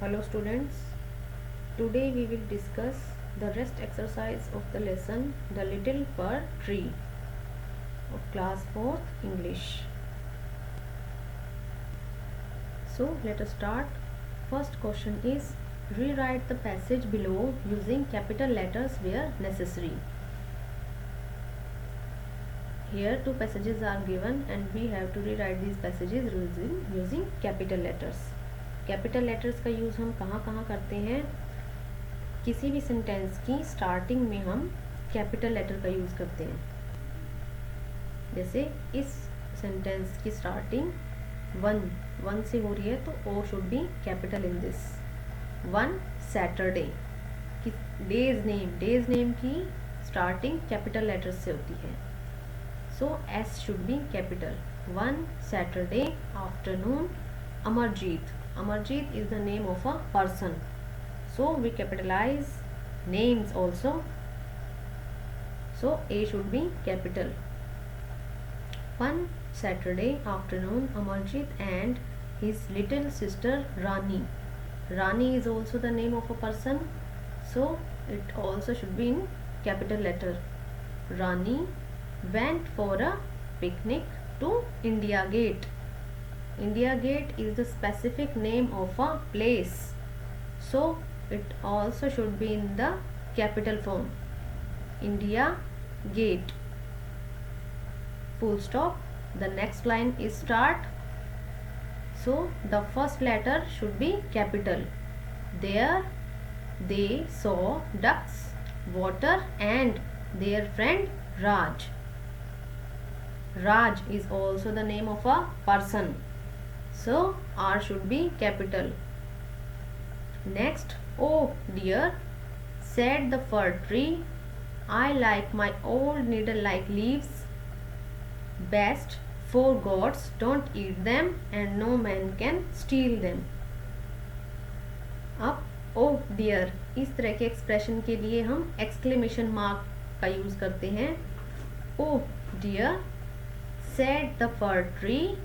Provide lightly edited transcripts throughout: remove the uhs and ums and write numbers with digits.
Hello students, today we will discuss the rest exercise of the lesson The Little Fir Tree of class 4th English. So let us start. First question is rewrite the passage below using capital letters where necessary. Here two passages are given and we have to rewrite these passages using capital letters. Capital letters का use हम कहाँ कहाँ करते हैं? किसी भी sentence की starting में हम कैपिटल लेटर का यूज़ करते हैं. जैसे इस सेंटेंस की स्टार्टिंग वन से हो रही है तो O should be capital in this. One Saturday की डेज नेम की स्टार्टिंग कैपिटल लेटर्स से होती है. So S should be capital. One Saturday afternoon Amarjit. Amarjit is the name of a person, so we capitalize names also. So A should be capital. One Saturday afternoon, Amarjit and his little sister Rani. Rani is also the name of a person, so it also should be in capital letter. Rani went for a picnic to India Gate. India Gate is the specific name of a place, so it also should be in the capital form. India Gate. Full stop. The next line is start, so the first letter should be capital. There they saw ducks, water and their friend Raj. Raj is also the name of a person, so R should be capital. Next, oh dear, said the fir tree, I like my old needle-like leaves best, for gods don't eat them and no man can steal them. अब oh dear इस तरह के expression के लिए हम exclamation mark का use करते हैं. oh dear, said the fir tree,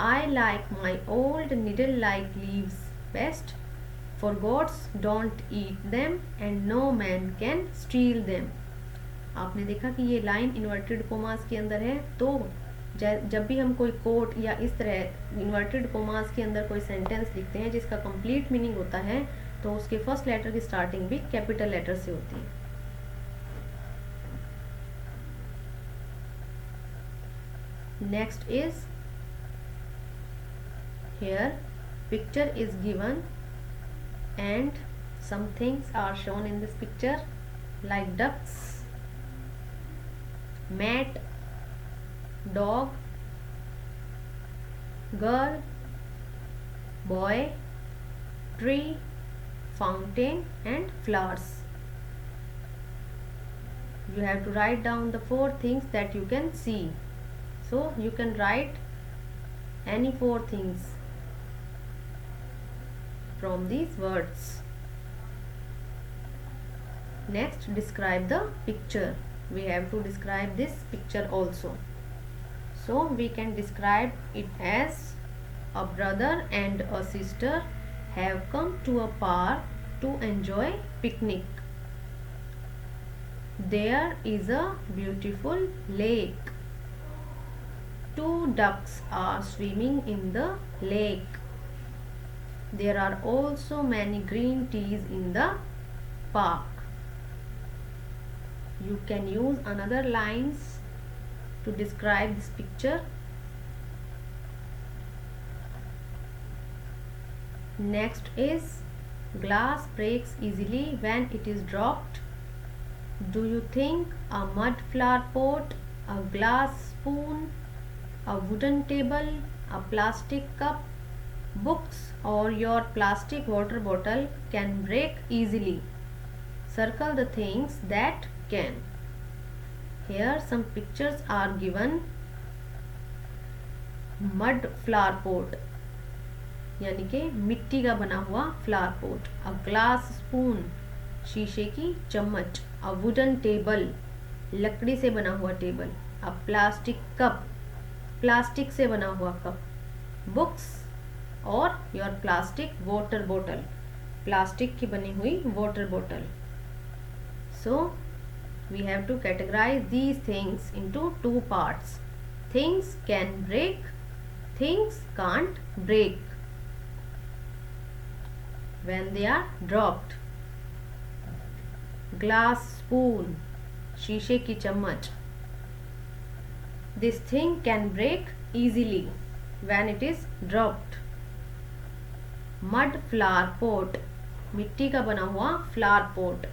I like my old needle-like leaves best, for gods don't eat them and no man can steal them. आपने देखा कि ये लाइन इन्वर्टेड कोमास के अंदर है, तो जब भी हम कोई कोट या इस तरह इन्वर्टेड कोमास के अंदर कोई सेंटेंस लिखते हैं जिसका कंप्लीट मीनिंग होता है, तो उसके फर्स्ट लेटर की स्टार्टिंग भी कैपिटल लेटर से होती है. Next is here picture is given and some things are shown in this picture like ducks, mat, dog, girl, boy, tree, fountain and flowers. You have to write down the 4 things that you can see, so you can write any 4 things from these words. Next, describe the picture. We have to describe this picture also. So we can describe it as a brother and a sister have come to a park to enjoy picnic. There is a beautiful lake. 2 ducks are swimming in the lake. There are also many green trees in the park. You can use another lines to describe this picture. Next is glass breaks easily when it is dropped. Do you think a mud flower pot, a glass spoon, a wooden table, a plastic cup, books or your plastic water bottle can break easily? Circle the things that can. Here some pictures are given. mud flower pot यानी कि मिट्टी का बना हुआ flower pot. A glass spoon शीशे की चम्मच. A wooden table लकड़ी से बना हुआ टेबल. अ प्लास्टिक कप प्लास्टिक से बना हुआ कप. बुक्स और your plastic water bottle, plastic की बनी हुई water bottle. So we have to categorize these things into two parts. Things can break, things can't break when they are dropped. Glass spoon, शीशे की चम्मच. This thing can break easily when it is dropped. Mud flower pot, मिट्टी का बना हुआ flower pot.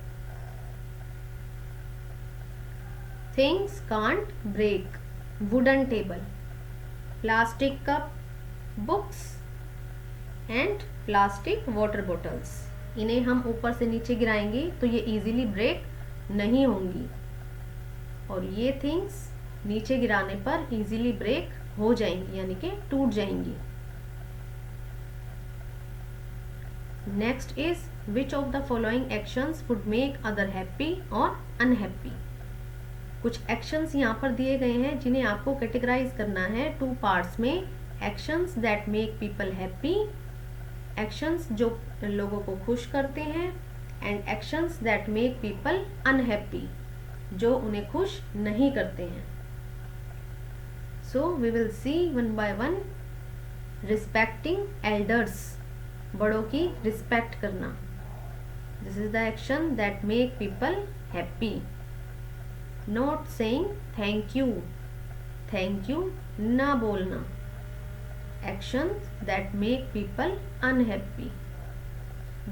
Things can't break, wooden table, plastic cup, books and plastic water bottles. इन्हें हम ऊपर से नीचे गिराएंगे तो ये easily break नहीं होंगी, और ये things नीचे गिराने पर easily break हो जाएंगी, यानी कि टूट जाएंगी. Next is, which of the following actions would make other happy or unhappy? कुछ एक्शंस यहाँ पर दिए गए हैं जिन्हें आपको कैटेगराइज करना है टू पार्ट्स में. Actions that make people happy, actions जो लोगों को खुश करते हैं, and actions that make people unhappy, जो उन्हें खुश नहीं करते हैं. So we will see one by one. Respecting elders, बड़ों की रिस्पेक्ट करना. This is the action that make people happy. Not saying thank you, thank you ना बोलना. Actions that make people unhappy.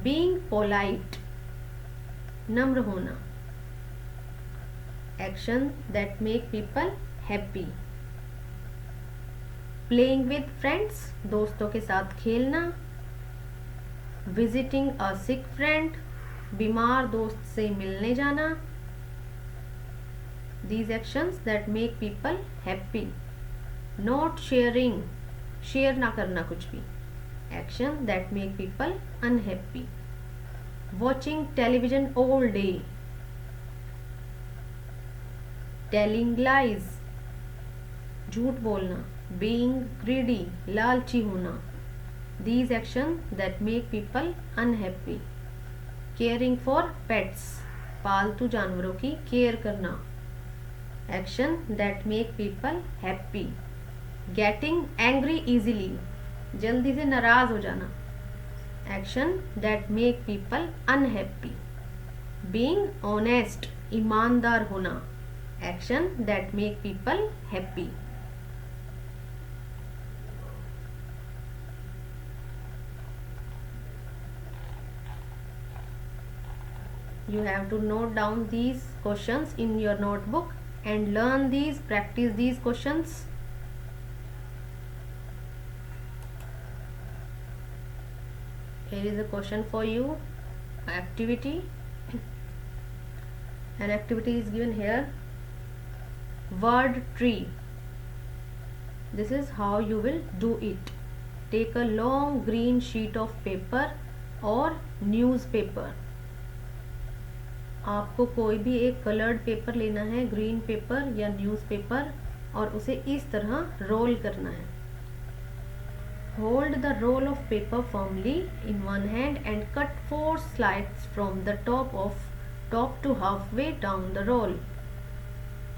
Being polite, नम्र होना. Actions that make people happy. Playing with friends, दोस्तों के साथ खेलना. Visiting a sick friend, बीमार दोस्त से मिलने जाना. These actions that make people happy. Not sharing, share ना करना कुछ भी. Action that make people unhappy. Watching television all day. Telling lies, झूठ बोलना. Being greedy, लालची होना. These actions that make people unhappy. Caring for pets, पालतू जानवरों की केयर करना. Action that make people happy. Getting angry easily, जल्दी से नाराज हो जाना. Action that make people unhappy. Being honest, ईमानदार होना. Action that make people happy. You have to note down these questions in your notebook and learn these, practice these questions. Here is a question for you, activity. An activity is given here. Word tree. This is how you will do it. Take a long green sheet of paper or newspaper. आपको कोई भी एक coloured paper लेना है, green pepper या newspaper, और उसे इस तरह रोल करना है. Hold the roll of paper firmly in one hand and cut 4 slides from the top to halfway down the roll.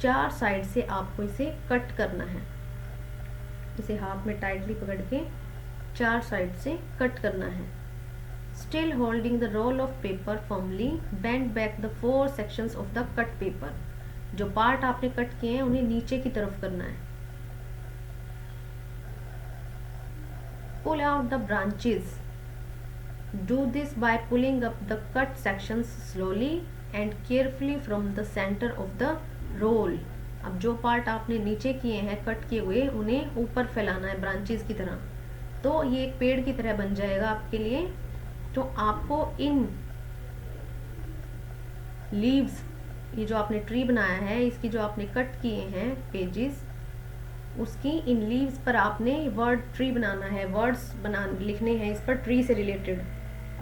4 side से आपको इसे कट करना है. इसे हाथ में टाइटली पकड़ के 4 साइड से कट करना है. Still holding the roll of paper firmly, bend back the 4 sections of the cut paper. जो पार्ट आपने कट किए हैं उन्हें नीचे की तरफ करना है. Pull out the branches. Do this by pulling up the cut sections slowly and carefully from the center of the roll. अब जो पार्ट आपने नीचे किए हैं कट किए हुए, उन्हें ऊपर फैलाना है ब्रांचेस की तरह. तो ये एक पेड़ की तरह बन जाएगा आपके लिए. तो आपको इन लीव्स, ये जो आपने ट्री बनाया है, इसकी जो आपने कट किए हैं पेजेस, उसकी इन लीव्स पर आपने वर्ड ट्री बनाना है. वर्ड्स लिखने हैं इस पर ट्री से रिलेटेड,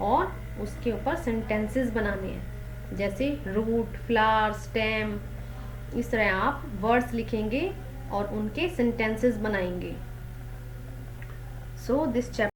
और उसके ऊपर सेंटेंसेस बनाने हैं, जैसे रूट, फ्लावर, स्टेम. इस तरह आप वर्ड्स लिखेंगे और उनके सेंटेंसेस बनाएंगे. So this chapter